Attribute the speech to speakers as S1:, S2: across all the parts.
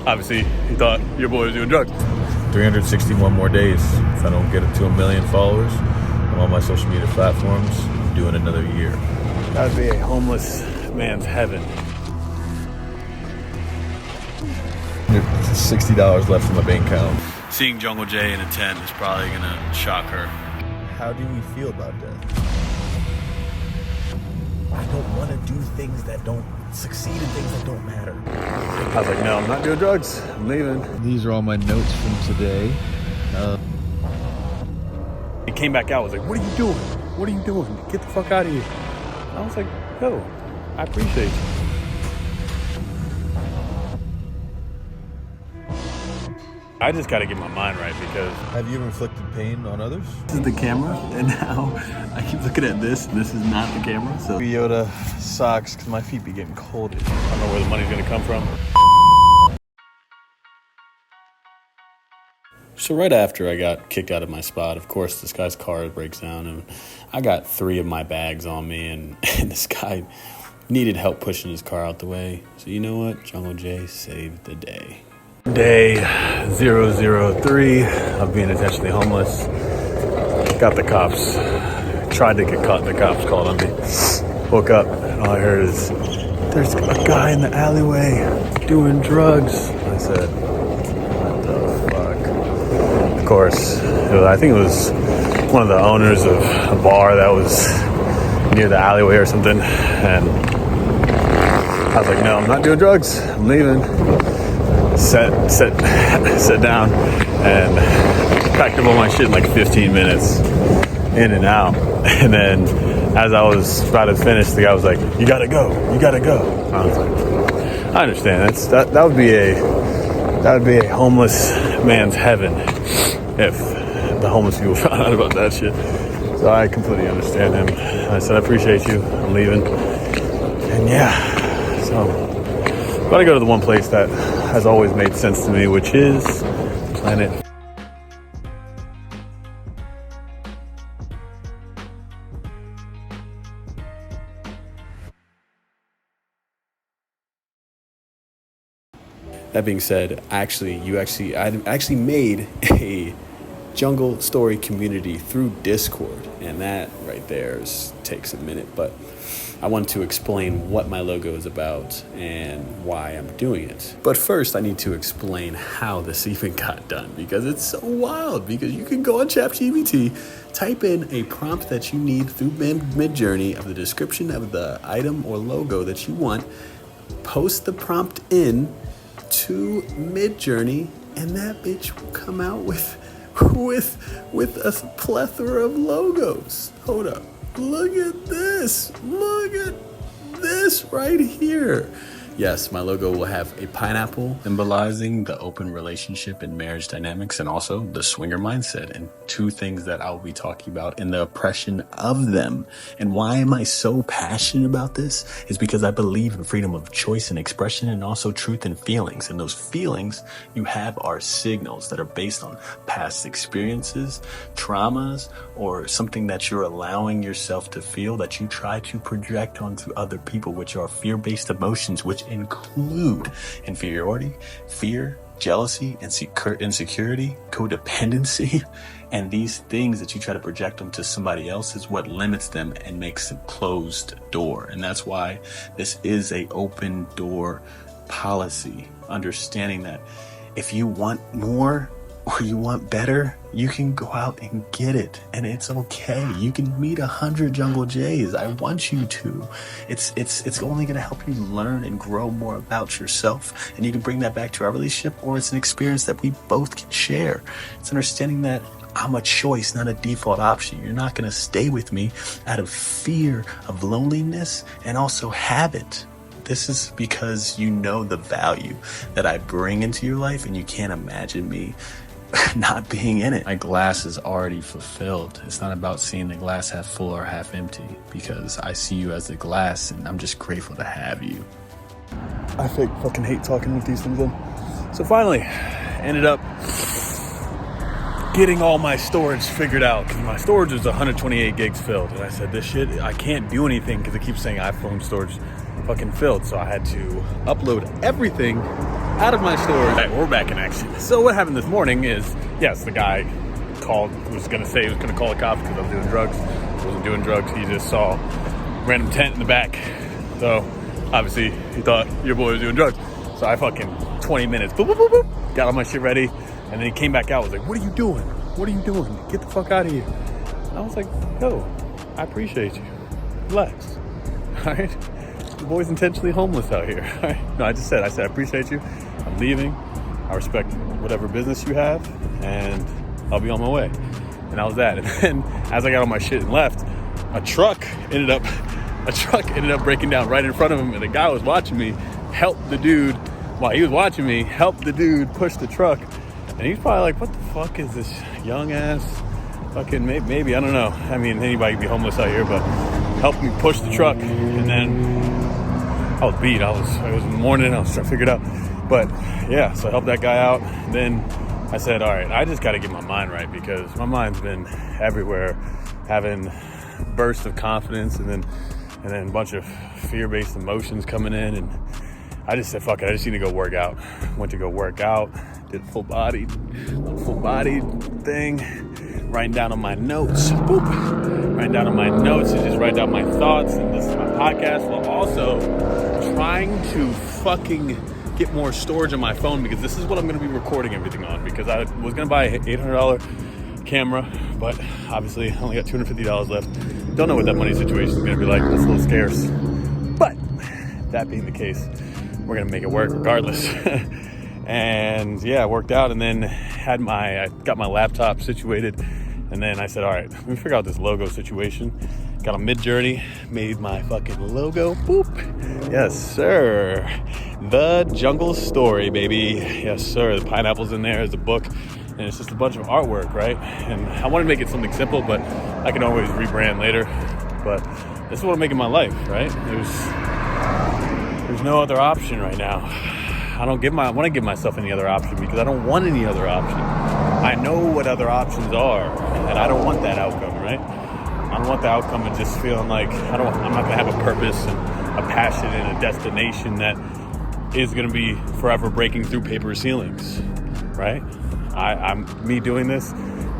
S1: Obviously, he thought your boy was doing drugs.
S2: 361 more days. If I don't get to 1 million followers on all my social media platforms, I'm doing another year.
S1: That would be a homeless man's heaven.
S2: $60 left in my bank account.
S1: Seeing Jungle J in a tent is probably gonna shock her.
S2: How do we feel about that? I don't want to do things that don't succeed in things that don't matter.
S1: I was like, no, I'm not doing drugs. I'm leaving.
S2: These are all my notes from today.
S1: He came back out, was like, what are you doing? What are you doing? Get the fuck out of here. I was like, yo, I appreciate you. I just gotta get my mind right because...
S2: Have you ever inflicted pain on others?
S1: This is the camera, and now I keep looking at this, and this is not the camera, so...
S2: Yoda socks, because my feet be getting cold.
S1: I don't know where the money's gonna come from. So right after I got kicked out of my spot, of course, this guy's car breaks down, and I got 3 of my bags on me, and this guy needed help pushing his car out the way. So you know what? Jungle J saved the day. Day 003 of being intentionally homeless. Got the cops. Tried to get caught, and the cops called on me. Woke up, and all I heard is, there's a guy in the alleyway doing drugs. I said, what the fuck? Of course, I think it was one of the owners of a bar that was near the alleyway or something. And I was like, no, I'm not doing drugs. I'm leaving. Sat down and packed up all my shit in like 15 minutes, in and out. And then as I was about to finish, the guy was like, you gotta go. I was like, I understand. That would be a homeless man's heaven if the homeless people found out about that shit. So I completely understand him. I said, I appreciate you. I'm leaving. And yeah, so gotta go to the one place that has always made sense to me, which is Planet. That being said, I actually made a Jungle Story community through Discord, and that right there takes a minute, but I want to explain what my logo is about and why I'm doing it. But first, I need to explain how this even got done, because it's so wild. Because you can go on ChatGPT, type in a prompt that you need through Midjourney of the description of the item or logo that you want, post the prompt in to Midjourney, and that bitch will come out with a plethora of logos. Hold up. Look at this. Look at this right here. Yes, my logo will have a pineapple symbolizing the open relationship and marriage dynamics, and also the swinger mindset, and 2 things that I'll be talking about and the oppression of them. And why am I so passionate about this is because I believe in freedom of choice and expression, and also truth and feelings. And those feelings you have are signals that are based on past experiences, traumas, or something that you're allowing yourself to feel that you try to project onto other people, which are fear-based emotions, which include inferiority, fear, jealousy, insecurity, codependency. And these things that you try to project onto somebody else is what limits them and makes a closed door. And that's why this is a open door policy, understanding that if you want more or you want better, you can go out and get it, and it's okay. You can meet 100 Jungle Jays. I want you to. It's only going to help you learn and grow more about yourself, and you can bring that back to our relationship, or it's an experience that we both can share. It's understanding that I'm a choice, not a default option. You're not going to stay with me out of fear of loneliness and also habit. This is because you know the value that I bring into your life, and you can't imagine me not being in it. My glass is already fulfilled. It's not about seeing the glass half full or half empty, because I see you as the glass, and I'm just grateful to have you. I fucking hate talking with these things in. So finally, ended up getting all my storage figured out, because my storage was 128 gigs filled, and I said, this shit, I can't do anything because it keeps saying iPhone storage fucking filled. So I had to upload everything
S2: out of my story. All right, we're back in action. So what happened this morning is, yes, the guy called, was going to say he was going to call the cops because I was doing drugs. I wasn't doing drugs. He just saw a random tent in the back. So obviously he thought your boy was doing drugs. So I fucking 20 minutes, boop, boop, boop, boop, got all my shit ready. And then he came back out, was like, what are you doing? What are you doing? Get the fuck out of here. And I was like, yo, I appreciate you. Relax. All right? The boy's intentionally homeless out here. All right? No, I said, I appreciate you. I'm leaving. I respect whatever business you have, and I'll be on my way. And that was that. And then as I got all my shit and left, a truck ended up breaking down right in front of him, and the guy was watching me help the dude while he was watching me help the dude push the truck. And he's probably like, what the fuck is this young ass fucking, maybe I don't know. I mean, anybody can be homeless out here, but helped me push the truck. And then I was beat. It was in the morning. I was trying to figure it out. But yeah, so I helped that guy out. Then I said, all right, I just got to get my mind right, because my mind's been everywhere, having bursts of confidence and then a bunch of fear-based emotions coming in. And I just said, fuck it, I just need to go work out. Went to go work out, did a full body thing, writing down on my notes, writing down on my notes and just write down my thoughts and listen to my podcast, while also trying to fucking get more storage on my phone, because this is what I'm going to be recording everything on, because I was going to buy an $800 camera, but obviously I only got $250 left. Don't know what that money situation is going to be like. It's a little scarce. But that being the case, we're going to make it work regardless. And yeah, I worked out, and then I got my laptop situated, and then I said, all right, let me figure out this logo situation. Got a Mid-Journey, made my fucking logo. Boop. Yes, sir. The Jungle Story, baby. Yes, sir. The pineapple's in there as a book, and it's just a bunch of artwork, right? And I want to make it something simple, but I can always rebrand later. But this is what I'm making my life, right? There's no other option right now. I want to give myself any other option, because I don't want any other option. I know what other options are, and I don't want that outcome, right? I don't want the outcome of just feeling like I'm not going to have a purpose and a passion and a destination that is going to be forever breaking through paper ceilings, right? Me doing this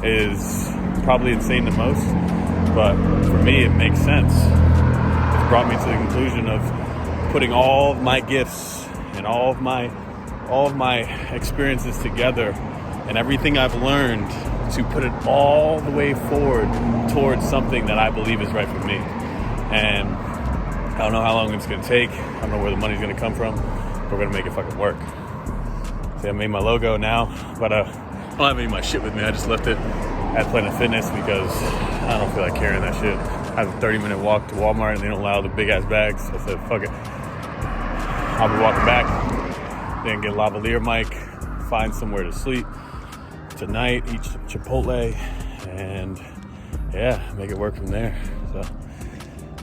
S2: is probably insane to most, but for me, it makes sense. It's brought me to the conclusion of putting all of my gifts and all of my experiences together and everything I've learned to put it all the way forward towards something that I believe is right for me. And I don't know how long it's going to take. I don't know where the money's going to come from. We're going to make it fucking work. See, I made my logo now, but I don't have any of my shit with me. I just left it at Planet Fitness because I don't feel like carrying that shit. I have a 30-minute walk to Walmart, and they don't allow the big-ass bags. So I said, fuck it. I'll be walking back, then get a lavalier mic, find somewhere to sleep tonight, eat Chipotle, and yeah, make it work from there. So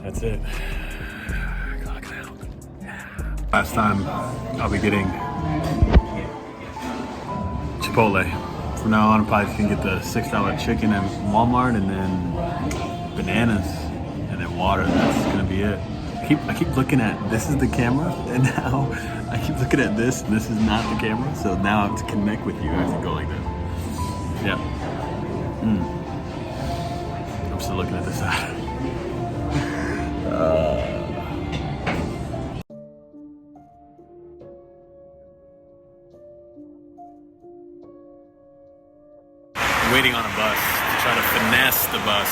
S2: that's it. Clocking out. Last time I'll be getting Chipotle. From now on, I'm probably just gonna get the $6 chicken at Walmart, and then bananas, and then water. That's gonna be it. I keep looking at, this is the camera, and now I keep looking at this, and this is not the camera. So now I have to connect with you as you go like that. Yeah. I'm still looking at this side. Waiting on a bus to try to finesse the bus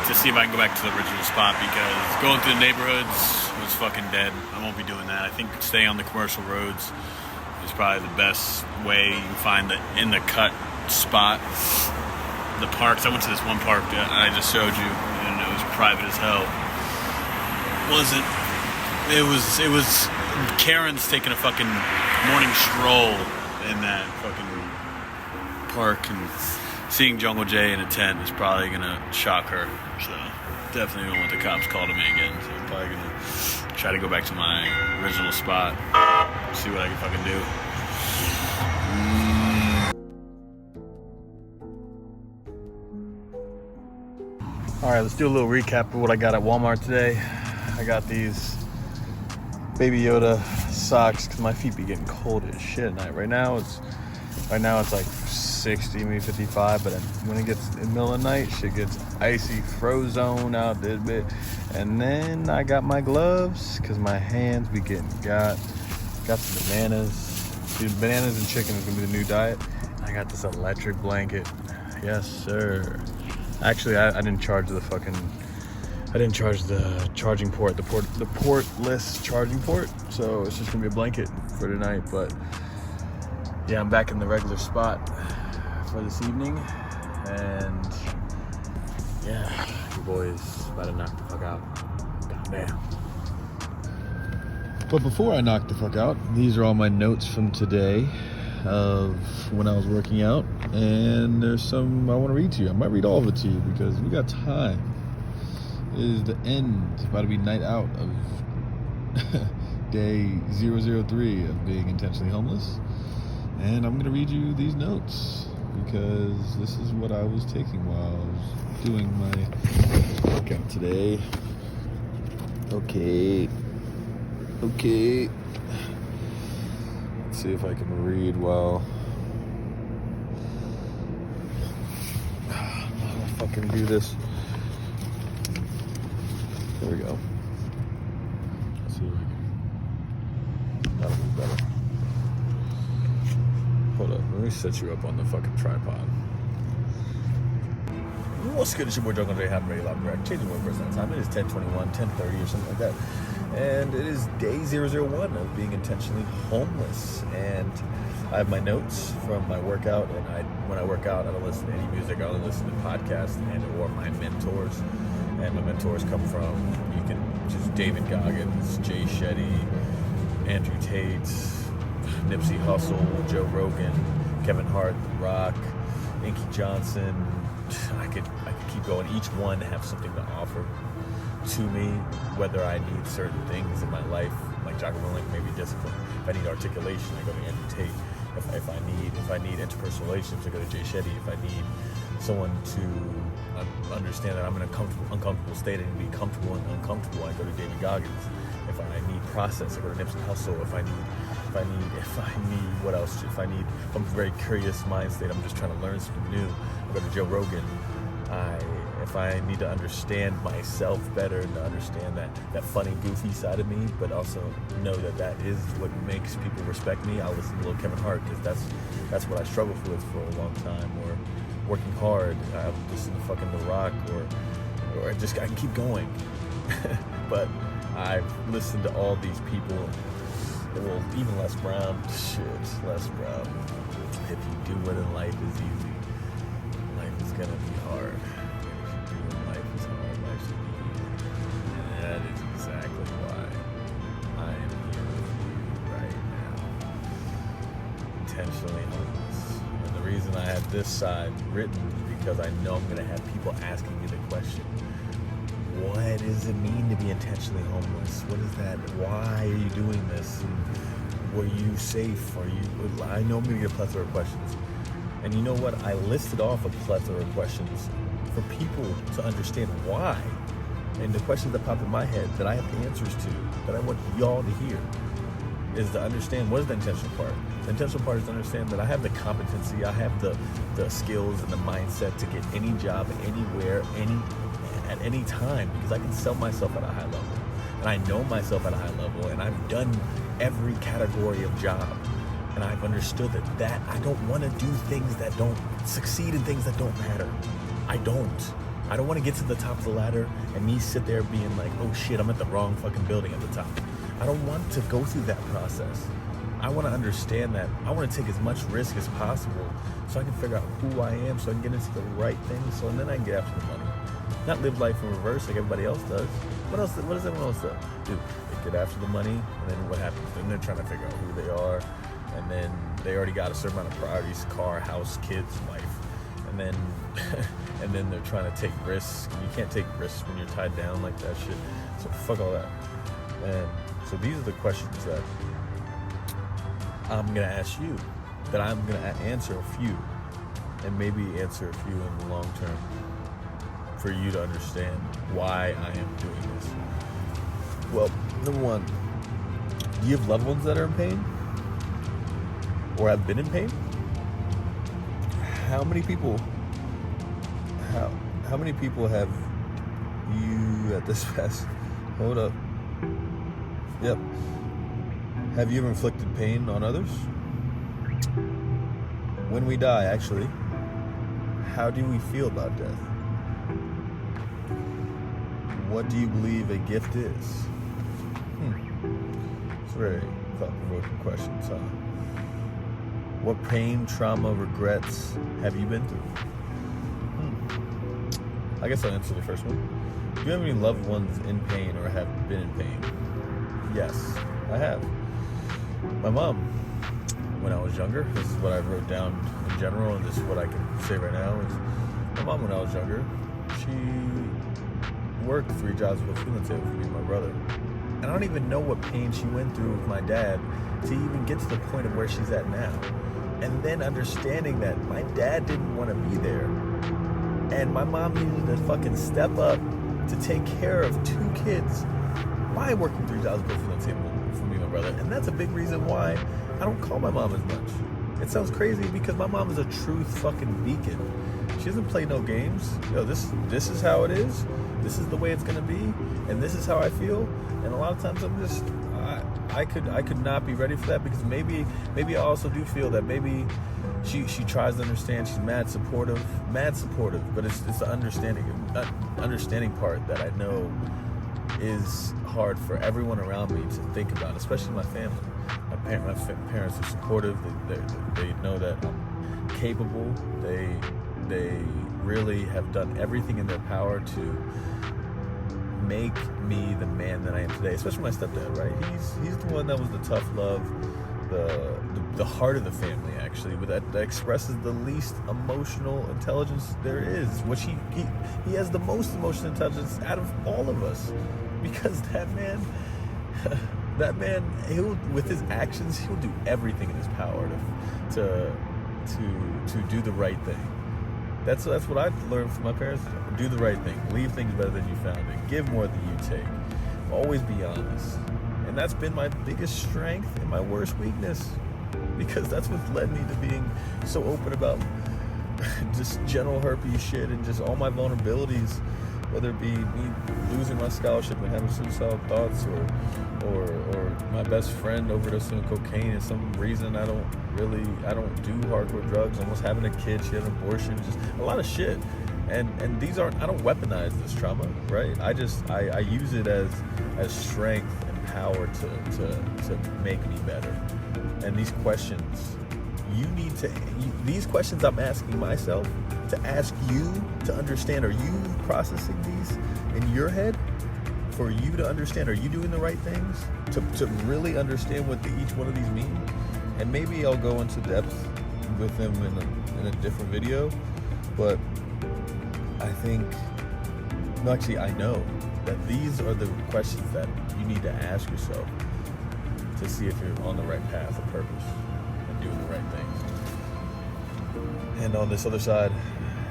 S2: to see if I can go back to the original spot, because going through the neighborhoods was fucking dead. I won't be doing that. I think staying on the commercial roads is probably the best way you can find the in the cut spot. The parks, I went to this one park that I just showed you, and it was private as hell. It was Karen's taking a fucking morning stroll in that fucking park, and seeing Jungle J in a tent is probably gonna shock her. So definitely don't want the cops called me again. So I'm probably gonna try to go back to my original spot, see what I can fucking do. All right, let's do a little recap of what I got at Walmart today. I got these Baby Yoda socks because my feet be getting cold as shit at night. Right now it's like 60, maybe 55, but when it gets in the middle of the night, shit gets icy, frozone out this bit. And then I got my gloves because my hands be getting got some bananas. Dude, bananas and chicken is gonna be the new diet. I got this electric blanket. Yes, sir. Actually, I didn't charge the charging port, the portless charging port. So it's just gonna be a blanket for tonight. But yeah, I'm back in the regular spot for this evening, and yeah, your boy's about to knock the fuck out. Goddamn. But before I knock the fuck out, these are all my notes from today of when I was working out, and there's some I want to read to you. I might read all of it to you because we got time. It is the end, it's about to be night out of day 003 of being intentionally homeless. And I'm going to read you these notes because this is what I was taking while I was doing my workout today. Okay. Let's see if I can read while I'm gonna fucking do this. There we go. Let's see if I can. That'll be better. Hold up, let me set you up on the fucking tripod. What's good? It's your boy Jungle Giveback, ready live correct. Changing 1% at a time. It is 10:21, 10:30 or something like that. And it is day 001 of being intentionally homeless. And I have my notes from my workout, and when I work out, I don't listen to any music. I only listen to podcasts or my mentors. And my mentors come from, you can just David Goggins, Jay Shetty, Andrew Tate, Nipsey Hussle, Joe Rogan, Kevin Hart, The Rock, Inky Johnson. I could keep going. Each one have something to offer to me, whether I need certain things in my life, like Jungle Giveback, maybe discipline. If I need articulation, I go to Andrew Tate. If I need interpersonal relationships, I go to Jay Shetty. If I need someone to understand that I'm in an uncomfortable state and be comfortable and uncomfortable, I go to David Goggins. If I need process, I go to Nipsey Hussle. If I'm a very curious mind state, I'm just trying to learn something new, I go to Joe Rogan. If I need to understand myself better and to understand that funny, goofy side of me, but also know that is what makes people respect me, I'll listen to little Kevin Hart, because that's what I struggled with for a long time. Or working hard, I'll listen to fucking The Rock, or I can keep going. But I've listened to all these people. Well, even Les Brown. Les Brown. If you do it in life is easy, life is gonna be hard. If you do it in life is hard, life's gonna be easy. And that is exactly why I am here with you right now. Intentionally homeless. And the reason I have this side written is because I know I'm gonna have people asking me the question, what does it mean to be intentionally homeless? What is that? Why are you doing this? And were you safe? I know I'm going to get a plethora of questions. And you know what? I listed off a plethora of questions for people to understand why. And the questions that pop in my head that I have the answers to, that I want y'all to hear, is to understand what is the intentional part. The intentional part is to understand that I have the competency, I have the skills and the mindset to get any job, anywhere, at any time, because I can sell myself at a high level, and I know myself at a high level, and I've done every category of job, and I've understood that I don't want to do things that don't succeed in things that don't matter. I don't want to get to the top of the ladder and me sit there being like, oh shit, I'm at the wrong fucking building at the top. I don't want to go through that process. I want to understand that. I want to take as much risk as possible so I can figure out who I am, so I can get into the right things, so and then I can get after the money. Not live life in reverse like everybody else does. What does everyone else do? They get after the money, and then what happens? Then they're trying to figure out who they are, and then they already got a certain amount of priorities: car, house, kids, wife, and then and then they're trying to take risks. You can't take risks when you're tied down like that shit. So fuck all that. And so these are the questions that I'm gonna ask you, that I'm gonna answer a few, and maybe answer a few in the long term, for you to understand why I am doing this. Well, number one,
S3: Do you have loved ones that are in pain? Or have been in pain? How many people have you at this fast? Hold up. Yep. Have you ever inflicted pain on others? When we die, actually, how do we feel about death? What do you believe a gift is? It's very thought-provoking questions, huh? What pain, trauma, regrets have you been through? I guess I'll answer the first one. Do you have any loved ones in pain or have been in pain? Yes, I have. My mom, when I was younger, this is what I wrote down in general, and this is what I can say right now, is my mom, when I was younger, she worked 3 jobs with a funeral table for me and my brother. And I don't even know what pain she went through with my dad to even get to the point of where she's at now. And then understanding that my dad didn't want to be there. And my mom needed to fucking step up to take care of 2 kids. Why working 3 jobs with a funeral table for me and my brother? And that's a big reason why I don't call my mom as much. It sounds crazy because my mom is a truth fucking beacon. She doesn't play no games. Yo, this is how it is. This is the way it's gonna be, and this is how I feel. And a lot of times I'm just, I could not be ready for that, because maybe I also do feel that maybe she tries to understand. She's mad supportive, but it's the understanding part that I know is hard for everyone around me to think about, especially my family. My parents are supportive. They know that I'm capable. They really have done everything in their power to make me the man that I am today. Especially my stepdad, right? He's the one that was the tough love, the heart of the family, actually, but that expresses the least emotional intelligence there is. Which he has the most emotional intelligence out of all of us, because that man, he'll, with his actions, he'll do everything in his power to do the right thing. That's what I learned from my parents. Do the right thing. Leave things better than you found it. Give more than you take. Always be honest. And that's been my biggest strength and my worst weakness, because that's what's led me to being so open about just general herpes shit and just all my vulnerabilities, whether it be me losing my scholarship and having suicidal thoughts, or my best friend overdosing on cocaine, and some reason I don't do hardcore drugs, almost having a kid, she had an abortion, just a lot of shit. And these aren't, I don't weaponize this trauma, right? I use it as strength and power to make me better. And these questions, these questions I'm asking myself to ask you to understand. Are you processing these in your head? For you to understand, are you doing the right things to really understand what each one of these mean? And maybe I'll go into depth with them in a different video, but I know that these are the questions that you need to ask yourself to see if you're on the right path of purpose and doing the right things. And on this other side,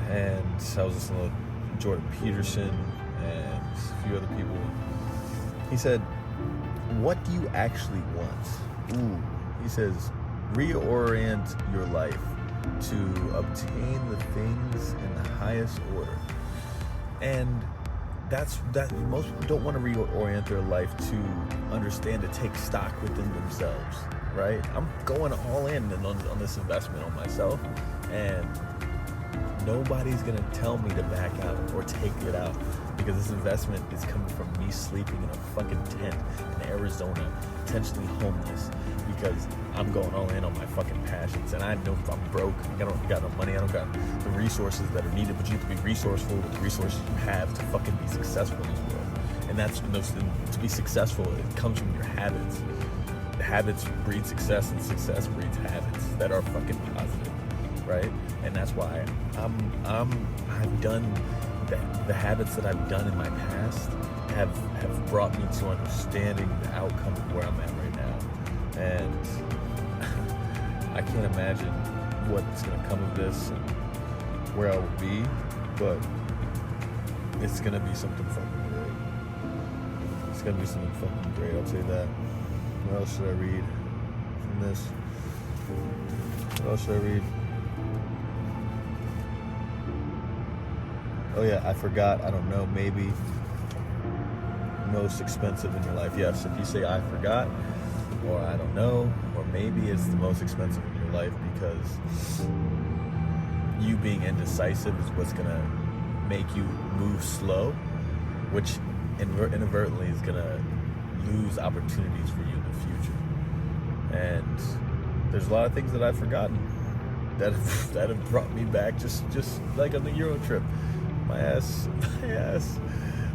S3: and I was listening to Jordan Peterson and a few other people, he said, what do you actually want? He says, reorient your life to obtain the things in the highest order. And that's most people don't want to reorient their life to understand, to take stock within themselves, right? I'm going all in on this investment on myself, and nobody's gonna tell me to back out or take it out, because this investment is coming from me sleeping in a fucking tent in Arizona, potentially homeless, because I'm going all in on my fucking passions. And I know if I'm broke, I don't got no money, I don't got the resources that are needed, but you have to be resourceful with the resources you have to fucking be successful in this world. And that's, to be successful, it comes from your habits. Habits breed success, and success breeds habits that are fucking positive, right? And that's why I've done the habits that I've done in my past have brought me to understanding the outcome of where I'm at right now. And I can't imagine what's going to come of this and where I will be, but it's going to be something fucking great. It's going to be something fucking great, I'll say that. What else should I read from this? What else should I read? Oh yeah, I forgot. I don't know. Maybe most expensive in your life. Yes, if you say I forgot, or I don't know, or maybe it's the most expensive in your life because you being indecisive is what's gonna make you move slow, which inadvertently is gonna lose opportunities for you in the future. And there's a lot of things that I've forgotten that have brought me back, just like on the Euro trip. My ass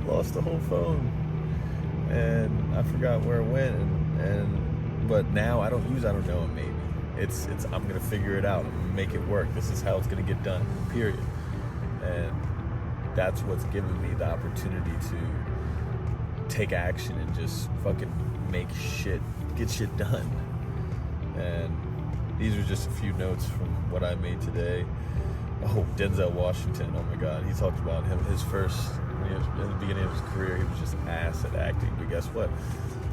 S3: lost the whole phone, and I forgot where it went. But now I don't know. Maybe it's I'm gonna figure it out. I'm gonna make it work. This is how it's gonna get done. Period. And that's what's given me the opportunity to take action and just fucking get shit done. And these are just a few notes from what I made today. Oh, Denzel Washington, oh my God. He talked about his first, in the beginning of his career, he was just ass at acting. But guess what?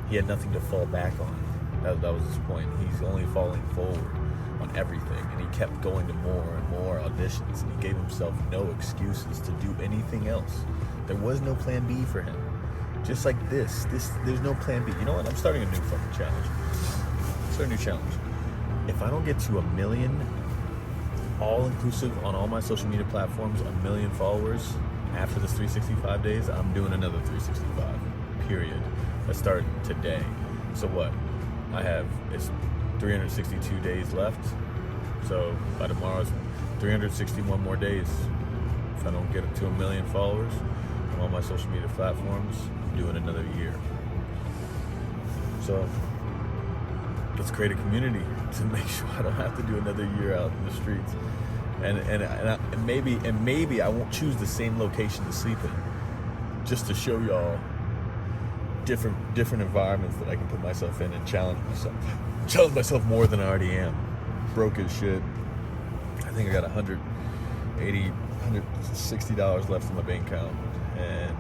S3: He had nothing to fall back on. That was his point. He's only falling forward on everything. And he kept going to more and more auditions. And he gave himself no excuses to do anything else. There was no plan B for him. Just like this, there's no plan B. You know what? I'm starting a new fucking challenge. Start a new challenge. If I don't get to 1 million all-inclusive on all my social media platforms, 1 million followers after this 365 days, I'm doing another 365, period. I start today. So what? It's 362 days left. So by tomorrow, it's 361 more days. If I don't get up to 1 million followers on all my social media platforms, I'm doing another year. So let's create a community to make sure I don't have to do another year out in the streets. And maybe I won't choose the same location to sleep in, just to show y'all different environments that I can put myself in and challenge myself more than I already am. Broke as shit. I think I got $160 left in my bank account, and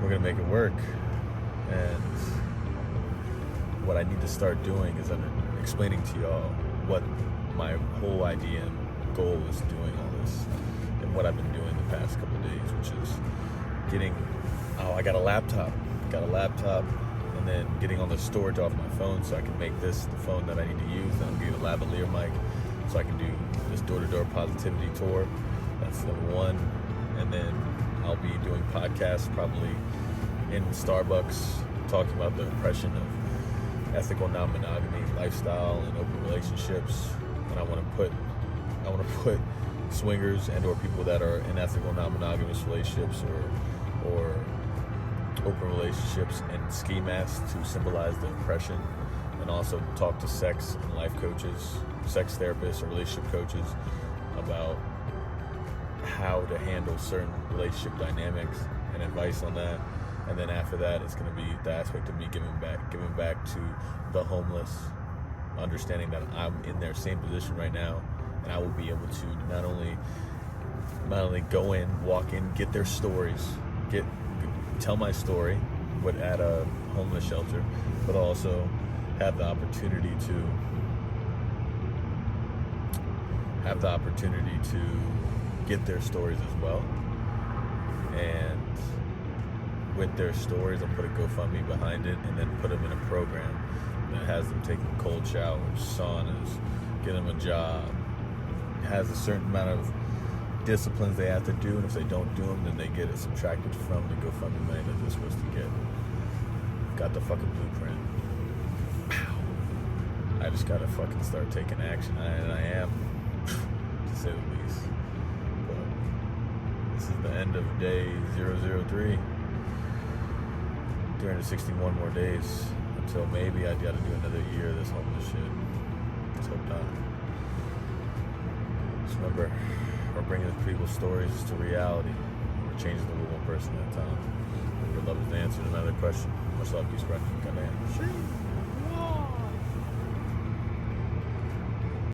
S3: we're gonna make it work. And what I need to start doing is explaining to y'all what my whole idea and goal is doing all this, and what I've been doing the past couple of days, which is I got a laptop, and then getting all the storage off my phone so I can make this the phone that I need to use. Then I'm getting a lavalier mic so I can do this door-to-door positivity tour. That's number one. And then I'll be doing podcasts probably in Starbucks, talking about the oppression of ethical non-monogamy lifestyle and open relationships. And I want to put swingers and or people that are in ethical non-monogamous relationships or open relationships and ski masks to symbolize the oppression, and also talk to sex and life coaches, sex therapists or relationship coaches about how to handle certain relationship dynamics and advice on that. And then after that, it's going to be the aspect of me giving back to the homeless, understanding that I'm in their same position right now, and I will be able to not only go in, walk in, get their stories, tell my story at a homeless shelter, but also have the opportunity to get their stories as well. And with their stories, I'll put a GoFundMe behind it, and then put them in a program that has them taking cold showers, saunas, get them a job, has a certain amount of disciplines they have to do, and if they don't do them, then they get it subtracted from the GoFundMe money that they're supposed to get. Got the fucking blueprint. I just gotta fucking start taking action, and I am, to say the least. But this is the end of day 003. 361 more days until maybe I gotta do another year of this homeless shit. Let's hope not. Just remember, we're bringing people's stories to reality. We're changing the world one person at a time. Your love is the answer to another question. Much love, peace, right? Goddamn.